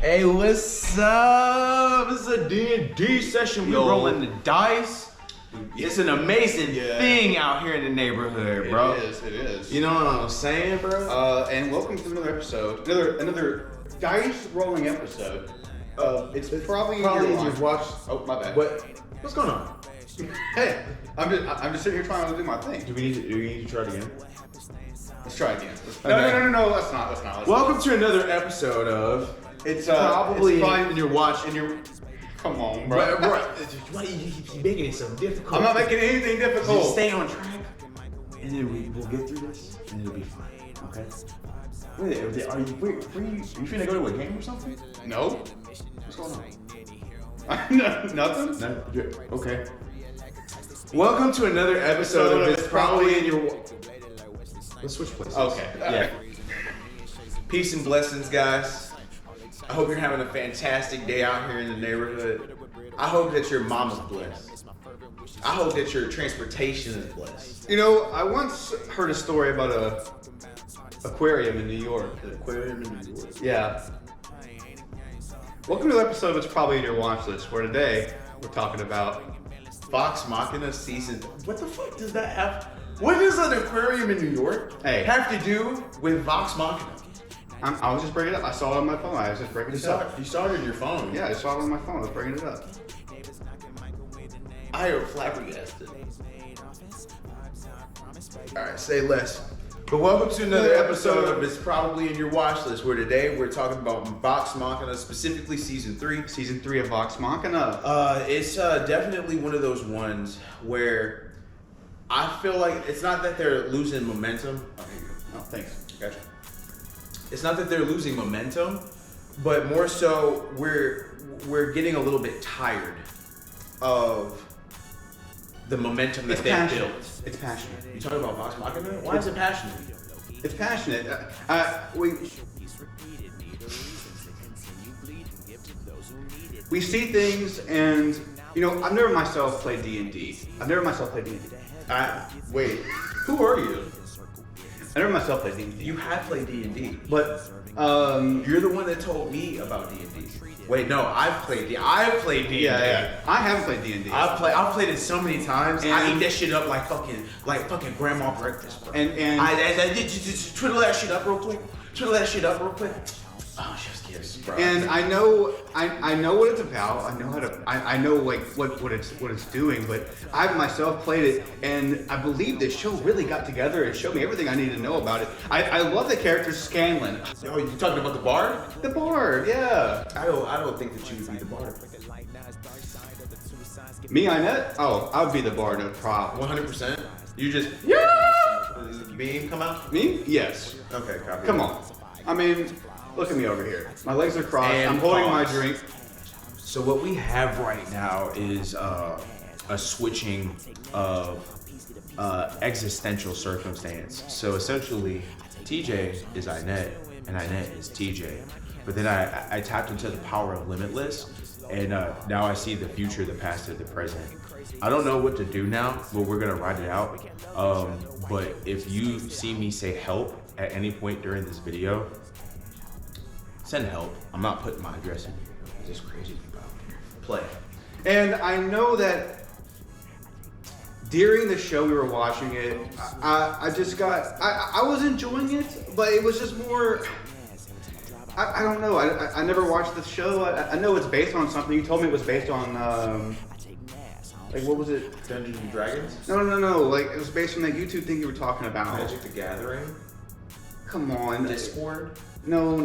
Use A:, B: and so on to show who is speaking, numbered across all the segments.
A: Hey, what's up? This is a D&D session. We're rolling the dice. It's an amazing thing out here in the neighborhood, bro.
B: It is.
A: You know what I'm saying, bro?
B: And welcome to another episode. Another dice rolling episode. It's probably
A: you've watched.
B: Oh, my bad.
A: What's going on?
B: Hey, I'm just sitting here trying to do my thing.
A: Do we need to try it again?
B: Let's try it again.
A: Okay.
B: No. Let's not.
A: Welcome to another episode of.
B: It's
A: probably
B: in
A: your watch.
B: Come on, bro.
A: Why you keep making it so difficult?
B: I'm not making anything difficult.
A: Just stay on track, and then we'll get through this, and it'll be fine. Okay? Wait, are you finna go to a game or something?
B: No.
A: What's going
B: on? Nothing.
A: No. Okay. Welcome to another episode of It's Probably in Your. Let's switch places.
B: Okay.
A: Yeah. Peace and blessings, guys. I hope you're having a fantastic day out here in the neighborhood. I hope that your mama's blessed. I hope that your transportation is blessed.
B: You know, I once heard a story about a aquarium in New York.
A: An aquarium in New York?
B: Yeah. Welcome to the episode of It's Probably in Your Watch List, where today we're talking about
A: Vox Machina season. What the fuck does that have? What does an aquarium in New York have to do with Vox Machina?
B: I was just bringing it up. I saw it on my phone. I was just bringing it up.
A: You saw it on your phone?
B: Yeah, I saw it on my phone. I was bringing it up.
A: I am flabbergasted. Alright, say less. But welcome to another episode of It's Probably in Your Watch List, where today we're talking about Vox Machina, specifically Season 3.
B: Season 3 of Vox Machina.
A: It's definitely one of those ones where I feel like it's not that they're losing momentum.
B: Oh, here you go. Oh, thanks. Gotcha.
A: It's not that they're losing momentum, but more so we're getting a little bit tired of the momentum that they built.
B: It's passionate.
A: You talking about Vox Machina? Why is it passionate?
B: It's passionate. We see things, and you know, I've never myself played D&D.
A: Wait, who are you?
B: I never myself played D&D.
A: You have played D&D,
B: but
A: you're the one that told me about D&D. Wait, no, I've played D&D.
B: Yeah. I haven't played D&D.
A: I've played it so many times. And I eat that shit up like fucking grandma breakfast, bro.
B: And
A: I just twiddle that shit up real quick. Oh, yes, bro.
B: And I know what it's about. I know like what it's doing, but I myself played it, and I believe this show really got together and showed me everything I need to know about it. I love the character Scanlan.
A: Oh, you talking about the bard?
B: The bard, yeah.
A: I don't think that you would be the bard.
B: Me, Inett? Oh, I would be the bard, no problem.
A: 100%. You just beam come out?
B: Me? Yes.
A: Okay, copy.
B: Come on. I mean, look at me over here. My legs are crossed.
A: And
B: I'm holding my drink.
A: So what we have right now is a switching of existential circumstance. So essentially, TJ is Inett, and Inett is TJ. But then I tapped into the power of Limitless, and now I see the future, the past, and the present. I don't know what to do now, but we're gonna ride it out. But if you see me say help at any point during this video, send help. I'm not putting my address in. It's just crazy people out here. Play.
B: And I know that during the show we were watching it, I was enjoying it, but it was just more, I don't know. I never watched the show. I know it's based on something. You told me it was based on, like, what was it?
A: Dungeons and Dragons?
B: No. Like, it was based on that YouTube thing you were talking about.
A: Magic the Gathering?
B: Come on.
A: Discord?
B: No.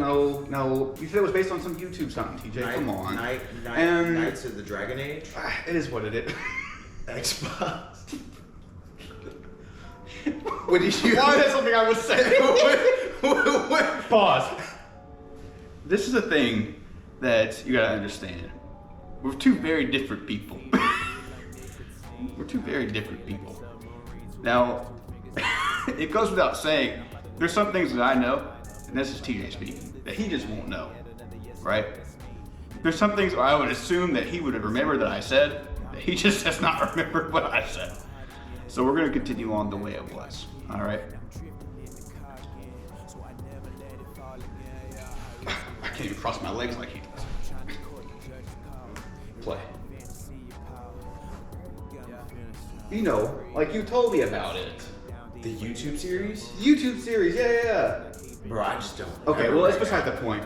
B: You said it was based on some YouTube something, TJ. Come on.
A: Knights of the Dragon Age?
B: It is what it is.
A: Xbox.
B: What did you? Why is that something I would say?
A: What?
B: Pause. This is a thing that you gotta understand. We're two very different people. Now, it goes without saying, there's some things that I know, and this is TJ speaking, that he just won't know, right? There's some things where I would assume that he would have remembered that I said, that he just does not remember what I said. So we're gonna continue on the way it was, all right? can't even cross my legs like he does. Play. You know, like you told me about it.
A: The YouTube series?
B: YouTube series, yeah.
A: Bro, I just don't.
B: Okay, well, it's beside the point.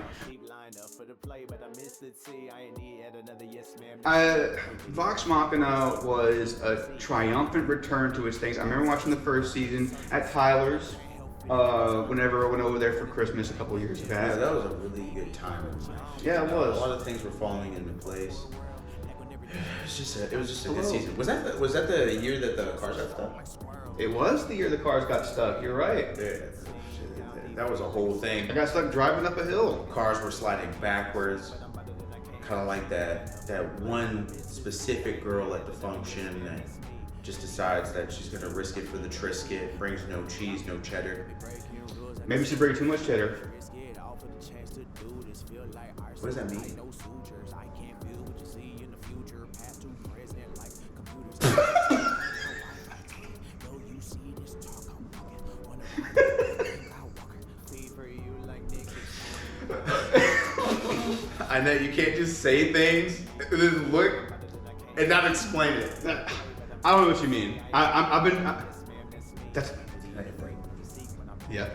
B: Vox Machina was a triumphant return to its things. I remember watching the first season at Tyler's. Whenever I went over there for Christmas a couple of years ago.
A: Yeah, that was a really good time.
B: Yeah, it was.
A: A lot of things were falling into place. It was just a good season. Was that the year that the cars got stuck?
B: It was the year the cars got stuck. You're right.
A: Yeah, that was a whole thing.
B: I got stuck driving up a hill.
A: Cars were sliding backwards, kind of like that one specific girl at the function that just decides that she's gonna risk it for the Trisket, brings no cheese, no cheddar.
B: Maybe she brings too much cheddar.
A: What does that mean? I know you can't just say things and then look and not explain it.
B: I don't know what you mean. That's. Yeah.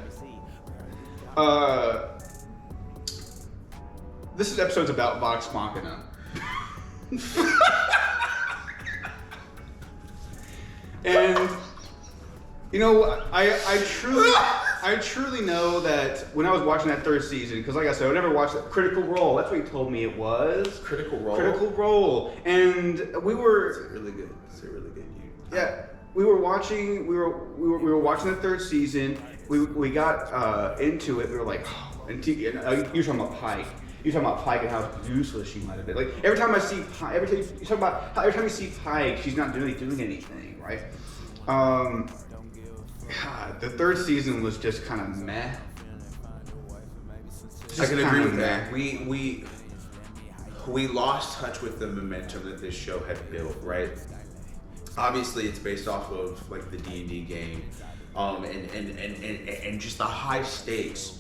B: This episode's about Vox Machina. And you know, I truly know that when I was watching that third season, because like I said, I never watched Critical Role. That's what he told me it was.
A: Critical Role.
B: Critical Role, and we were.
A: It's really good. It's a really good.
B: Yeah, we were watching. We were watching the third season. We got into it. We were like, oh, and you're talking about Pike. You're talking about Pike and how useless she might have been. Like every time I see Pike, every time you see Pike, she's not really doing anything, right? God, the third season was just kind of meh.
A: I can agree with that. We lost touch with the momentum that this show had built, right? Obviously, it's based off of like the D&D game, and just the high stakes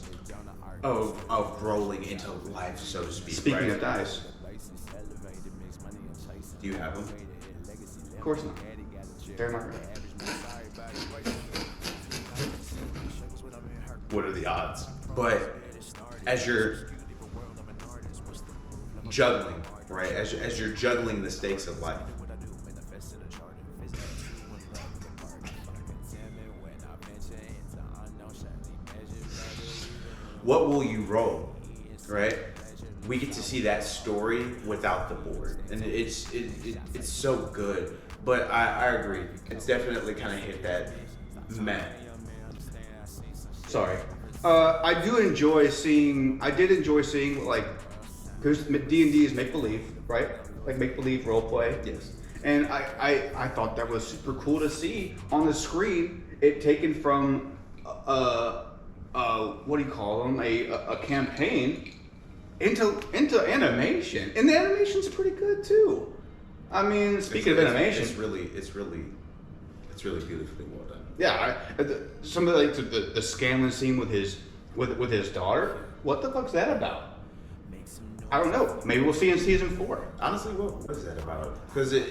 A: of rolling into life, so to speak.
B: Speaking
A: right?
B: of dice,
A: do you have them?
B: Of course not. They're not right.
A: What are the odds? But as you're juggling, right? As you're juggling the stakes of life. What will you roll, right? We get to see that story without the board, and it's so good. But I agree, it's definitely kind of hit that meh.
B: Sorry. I did enjoy seeing like, because D&D is make believe, right? Like make believe role play.
A: Yes.
B: And I thought that was super cool to see on the screen. It taken from what do you call them? A campaign into animation, and the animation's pretty good too. I mean, speaking of animation,
A: it's really beautifully well done.
B: Yeah, some of the Scanlan scene with his daughter. What the fuck's that about? I don't know. Maybe we'll see in season 4.
A: Honestly, what is that about? Because
B: I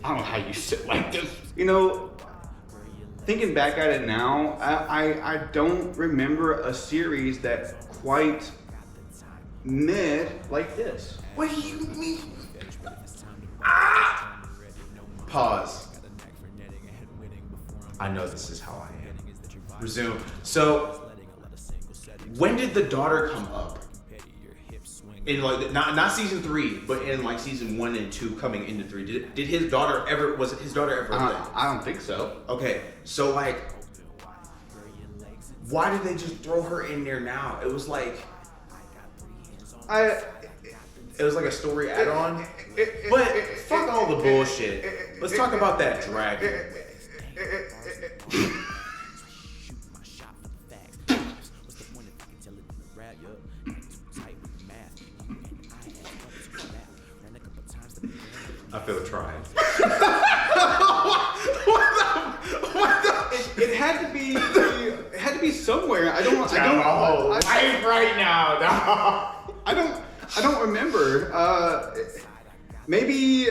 B: don't know how you sit like this. You know, thinking back at it now, I don't remember a series that quite mid like this.
A: What do you mean? Pause. I know this is how I am. Resume. So, when did the daughter come up? In like not season 3, but in like season 1 and 2 coming into 3. Did his daughter ever? Was his daughter ever?
B: I don't think so.
A: Okay, so like, why did they just throw her in there now? It was like, it was like a story add-on. But fuck all the bullshit. Let's talk about that dragon. I feel trying.
B: It had to be. It had to be somewhere. I don't.
A: My whole life right now, dog.
B: I don't remember. Maybe.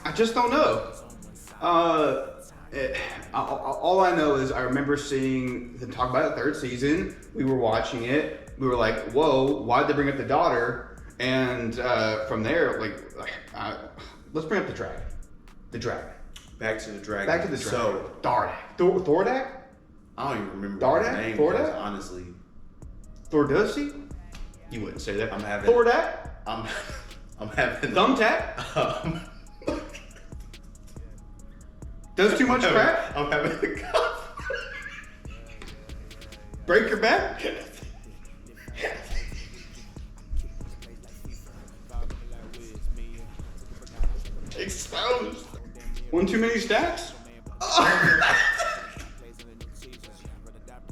B: I just don't know. All I know is I remember seeing them talk about the third season. We were watching it. We were like, "Whoa, why'd they bring up the daughter?" And from there, let's bring up the dragon. The dragon.
A: Back to the dragon.
B: Back to the dragon.
A: So
B: Dardak. Thordak?
A: I don't even remember
B: Dardak?
A: his name.
B: Thordak?
A: Honestly,
B: Thordussy? You wouldn't say that.
A: I'm having
B: Thordak?
A: I'm having
B: Thumbtack? Does too much crap?
A: I'm having a cough.
B: Break your back?
A: Exposed.
B: One too many stacks?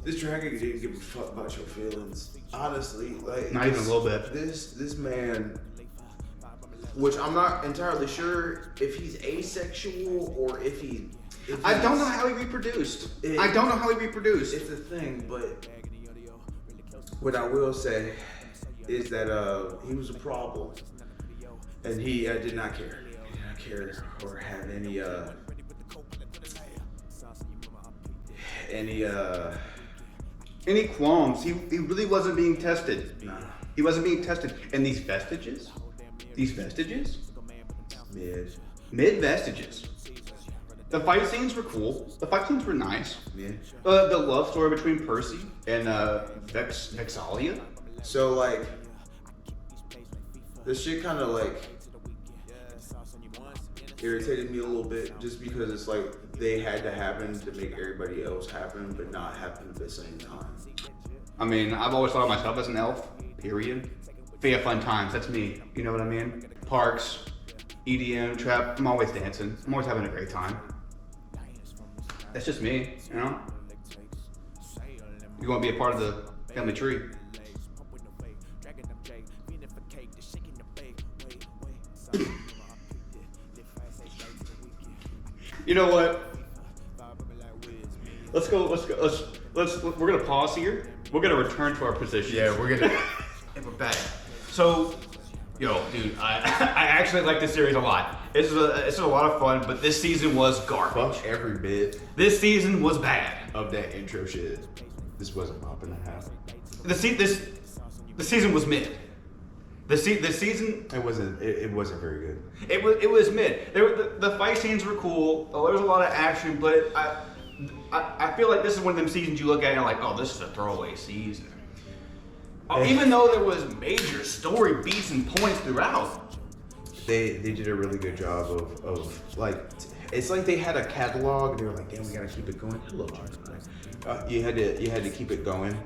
A: This dragon didn't give a fuck about your feelings. Honestly, like
B: Not even a little bit.
A: This man, which I'm not entirely sure if he's asexual or if he.
B: I don't know how he reproduced. I don't know how he reproduced.
A: It's the thing, but what I will say is that he was a problem, and he did not care. He did not care or have
B: any qualms. He really wasn't being tested.
A: Nah.
B: He wasn't being tested. And these vestiges? Mid vestiges. The fight scenes were cool. The fight scenes were nice.
A: Yeah.
B: The love story between Percy and Vexalia.
A: So like, this shit kind of like irritated me a little bit, just because it's like they had to happen to make everybody else happen, but not happen at the same time.
B: I mean, I've always thought of myself as an elf. Period. If you have fun times, that's me. You know what I mean? Parks, EDM, trap. I'm always dancing. I'm always having a great time. That's just me, you know? You want to be a part of the family tree. You know what? Let's go. We're gonna pause here. We're gonna return to our position.
A: Yeah, we're gonna.
B: And we're back. So, yo, dude, I actually like this series a lot. It's a lot of fun, but this season was garbage.
A: Fuck every bit
B: This season was bad.
A: of that intro shit. This wasn't popping in half.
B: The season was mid. The season
A: It wasn't very good.
B: it was mid. The fight scenes were cool. There was a lot of action, but I feel like this is one of them seasons you look at and you're like, oh, this is a throwaway season. Even though there was major story beats and points throughout.
A: They did a really good job of like, it's like they had a catalog and they were like, damn, we gotta keep it going. Hello, you had to keep it going.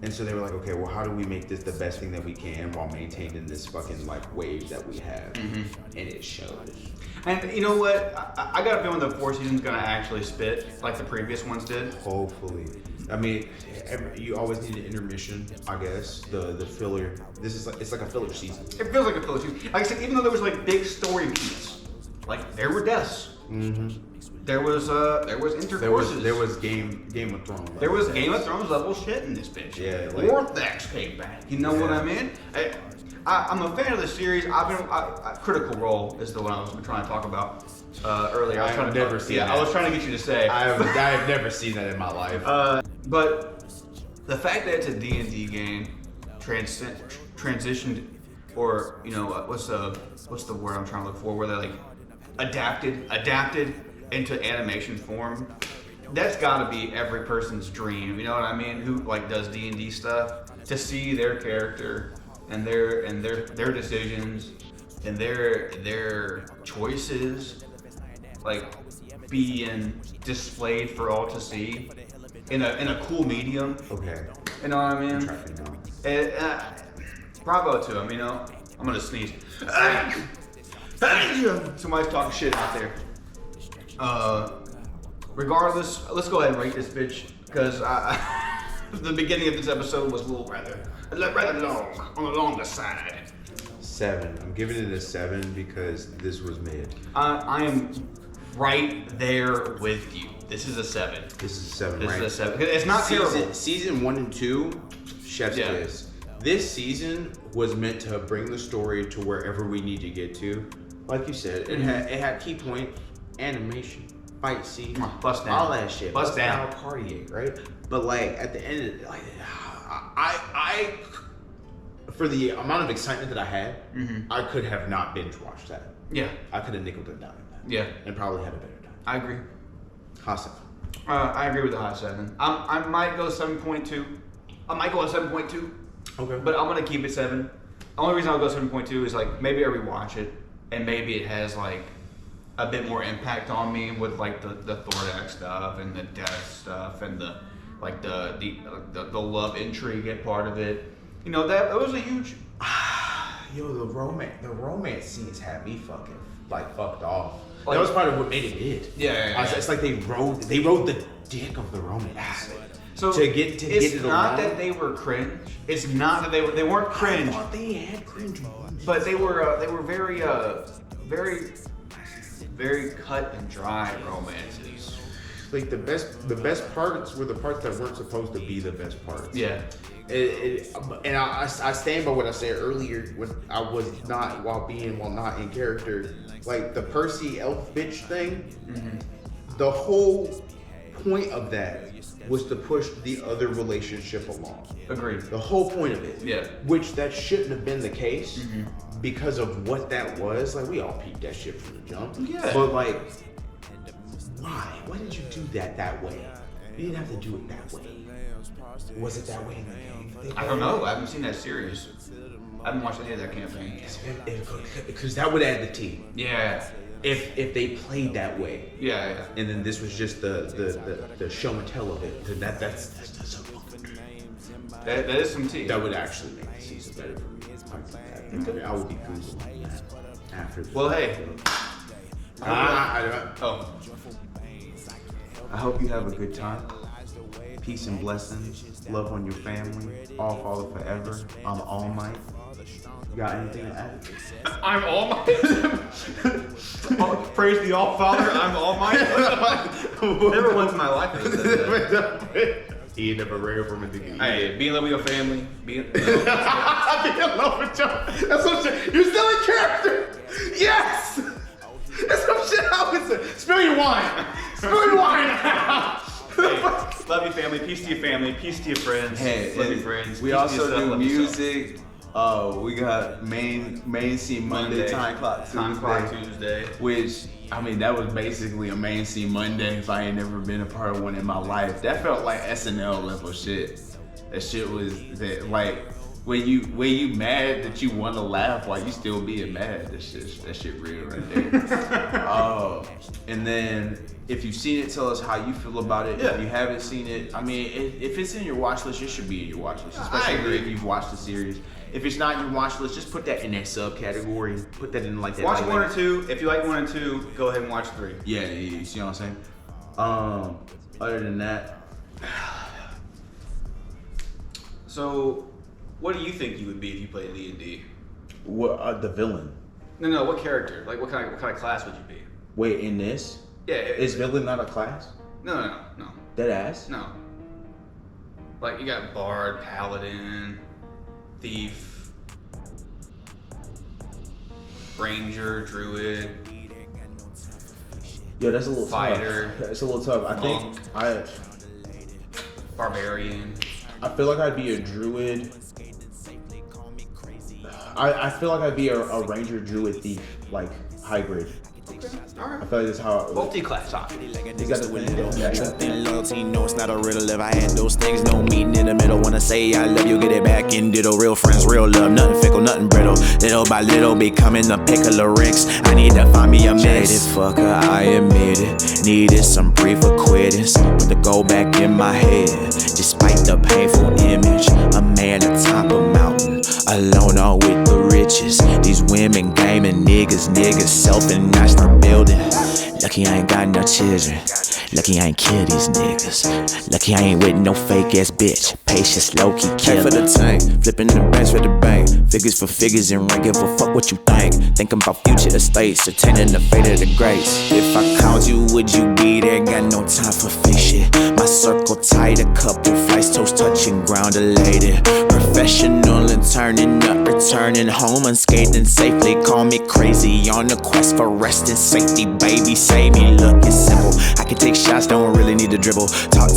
A: And so they were like, okay, well, how do we make this the best thing that we can while maintaining this fucking like wave that we have? Mm-hmm. And it shows.
B: And you know what? I got a feeling the fourth season's gonna actually spit like the previous ones did.
A: Hopefully. I mean, you always need an intermission, I guess. The filler. It's like a filler season.
B: It feels like a filler season. Like I said, even though there was like big story beats, like there were deaths. Mm-hmm. There was intercourses.
A: There was Game of Thrones.
B: There was Game of Thrones level shit in this bitch.
A: Yeah, like,
B: Orthax came back. You know what I mean? I'm a fan of the series. Critical Role is the one I was trying to talk about earlier. I was trying to get you to say.
A: I've never seen that in my life.
B: But the fact that it's a D&D game transitioned, or you know what's the word I'm trying to look for? Where they like adapted into animation form. That's got to be every person's dream. You know what I mean? Who like does D&D stuff, to see their character and their decisions and their choices like being displayed for all to see in a cool medium.
A: Okay.
B: You know what I mean? Bravo to him. You know, I'm gonna sneeze. Somebody's talking shit out there. Regardless, let's go ahead and rate this bitch, because the beginning of this episode was a little rather long, on the longer side.
A: 7. I'm giving it a 7 because this was mid.
C: I am right there with you. This is a 7.
A: This is a 7,
C: This
A: right?
C: is a 7. It's not terrible.
A: Season 1 and 2, chef's kiss. This season was meant to bring the story to wherever we need to get to. Like you said, it had key point, animation, fight scene,
C: bust down,
A: all that shit.
C: Bust down.
A: Cartier, right? But like at the end of it, like I for the amount of excitement that I had, I could have not binge watched that.
C: Yeah.
A: I could have nickeled it down.
C: Yeah.
A: And probably had a better time.
C: I agree.
A: High 7.
C: I agree with the high 7. I might go 7.2. I might go a 7.2.
A: Okay.
C: But I'm gonna keep it 7. The only reason I'll go 7.2 is like maybe I rewatch it and maybe it has like a bit more impact on me with like the Thordak stuff and the death stuff and the love intrigue at part of it. You know, that was a huge.
A: Yo, the romance scenes had me fucking like fucked off.
C: Like,
A: that was part of what made it hit.
C: Yeah.
A: It's like they rode the dick of the romance.
C: So
A: to get
C: it's
A: it
C: not
A: along.
C: that they were cringe. It's not that they weren't cringe.
A: I thought they had cringe moments.
C: But they were very very cut and dry romances.
A: Like the best parts were the parts that weren't supposed to be the best parts.
C: Yeah.
A: And I stand by what I said earlier when I was not while not in character. Like the Percy elf bitch thing. The whole point of that was to push the other relationship along.
C: Agreed.
A: The whole point of it.
C: Yeah.
A: Which that shouldn't have been the case because of what that was. Like we all peeped that shit from the jump.
C: Yeah.
A: But like, why? Why did you do that way? You didn't have to do it that way. Was it that way in the game?
C: I don't know. I haven't seen that series. I haven't watched any of that campaign.
A: Because that would add the tea.
C: Yeah.
A: If they played that way.
C: Yeah.
A: And then this was just the show and tell of it. Then that's so
C: That is some tea.
A: that would actually make the season better for me. I would be Googling that after.
C: Well, hey. Oh.
A: I hope you have a good time. Peace and blessings. Love on your family. All follow forever. I'm All Might. You got anything to add?
C: I'm All Might. Praise the All Father. I'm All Might. Never once in my life have I said that.
A: He never ran from it.
C: Hey, be in love with your family. Be in
A: love with you. That's some shit. You're still in character. Yes. That's some shit I would say. Spill your wine. Spill your wine.
C: Hey, love your family. Peace to your family. Peace to your friends.
D: Hey,
C: love your friends.
D: We
C: Peace to
D: also
C: yourself,
D: do
C: love yourself.
D: music. We got main scene Monday, time clock
C: Tuesday.
D: Which I mean that was basically a main scene Monday if I ain't never been a part of one in my life. That felt like SNL level shit. That shit was that like when you mad that you want to laugh while you still being mad. That shit real right there. And then if you've seen it, tell us how you feel about it.
C: Yeah.
D: If you haven't seen it, I mean, if it's in your watch list, it should be in your watch list.
C: I
D: Especially
C: agree.
D: if you've watched the series. If it's not in your watch list, just put that in that subcategory. Put that in like that.
C: Watch
D: like,
C: 1 or 2. If you like 1 and 2, go ahead and watch 3.
D: Yeah, you see what I'm saying? Other than that,
C: So, what do you think you would be if you played D&D?
D: what the villain?
C: No. What character? Like, what kind of class would you be?
D: Wait, in this?
C: Yeah.
D: Is villain not a class?
C: No.
D: Dead ass?
C: No. Like, you got Bard, Paladin, Thief, Ranger, Druid.
D: Yo, that's a little
C: Fighter.
D: tough. That's a little tough. I
C: Monk.
D: think
C: Barbarian.
D: I feel like I'd be a druid. I feel like I'd be a ranger druid thief, like hybrid.
C: Alright.
D: I feel like that's how it would.
C: Multi-class talk.
D: You got to
E: Trust and loyalty, no, it's not a riddle. If I had those things, no meeting in the middle. Wanna say I love you, get it back in ditto. Real friends, real love, nothing fickle, nothing brittle. Little by little, becoming a pick of lyrics. I need to find me a mix. Jaded fucker, I admit it. Needed some brief acquittance, but to go back in my head. Despite the painful image, a man atop a mountain, alone all with the riches. These women gaming niggas self and I start building. Lucky I ain't got no children. Lucky I ain't kill these niggas. Lucky I ain't with no fake ass bitch. Patience, low key kill. For the tank, flipping the banks for the bank. Figures for figures and rank. Give a fuck what you think. Thinking about future estates, attaining the fate of the greats. If I called you, would you be there? Got no time for fake shit. My circle tight, a couple flights, toes touching ground elated. Professional and turning up, returning home unscathed and safely. Call me crazy on the quest for rest and safety. Baby, save me. Look, it's simple. I can take shots, don't really need to dribble. Talk to